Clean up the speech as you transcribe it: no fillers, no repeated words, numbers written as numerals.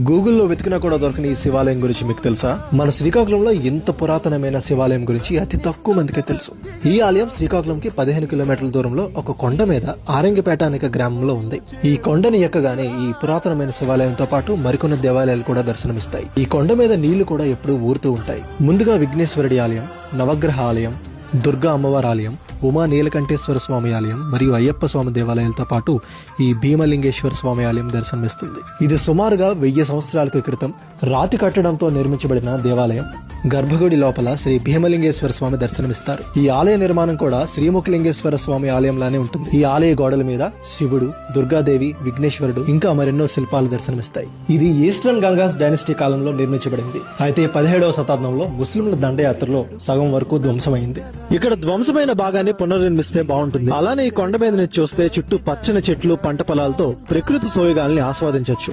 గూగుల్లో వెతికినా కూడా దొరకని ఈ శివాలయం గురించి మీకు తెలుసా? మన శ్రీకాకుళంలో ఇంత పురాతనమైన శివాలయం గురించి అతి తక్కువ మందికే తెలుసు. ఈ ఆలయం శ్రీకాకుళంకి 15 కిలోమీటర్ల దూరంలో ఒక కొండ మీద ఆరంగిపేట అనే గ్రామంలో ఉంది. ఈ కొండని ఎక్కగానే ఈ పురాతనమైన శివాలయంతో పాటు మరికొన్ని దేవాలయాలు కూడా దర్శనమిస్తాయి. ఈ కొండ మీద నీళ్లు కూడా ఎప్పుడూ ఊరుతూ ఉంటాయి. ముందుగా విఘ్నేశ్వరుడి ఆలయం, నవగ్రహ ఆలయం, దుర్గా అమ్మవారి ఆలయం, ఉమా నీలకంఠేశ్వర స్వామి ఆలయం మరియు అయ్యప్ప స్వామి దేవాలయాలతో పాటు ఈ భీమలింగేశ్వర స్వామి ఆలయం దర్శనమిస్తుంది. ఇది సుమారుగా 1000 సంవత్సరాల క్రితం రాతి కట్టడంతో నిర్మించబడిన దేవాలయం. గర్భగుడి లోపల శ్రీ భీమలింగేశ్వర స్వామి దర్శనమిస్తారు. ఈ ఆలయ నిర్మాణం కూడా శ్రీముఖలింగేశ్వర స్వామి ఆలయంలానే ఉంటుంది. ఈ ఆలయ గోడల మీద శివుడు, దుర్గాదేవి, విఘ్నేశ్వరుడు ఇంకా మరెన్నో శిల్పాలు దర్శనమిస్తాయి. ఇది ఈస్టర్న్ గంగాస్ డైనస్టీ కాలంలో నిర్మించబడింది. అయితే 17వ శతాబ్దంలో ముస్లింల దండయాత్రలో సగం వరకు ధ్వంసమైంది. ఇక్కడ ధ్వంసమైన భాగాన్ని పునర్నిర్మిస్తే బాగుంటుంది. అలానే ఈ కొండ మీద చూస్తే చుట్టూ పచ్చని చెట్లు, పంట పొలాలతో ప్రకృతి సోయగాల్ని ఆస్వాదించవచ్చు.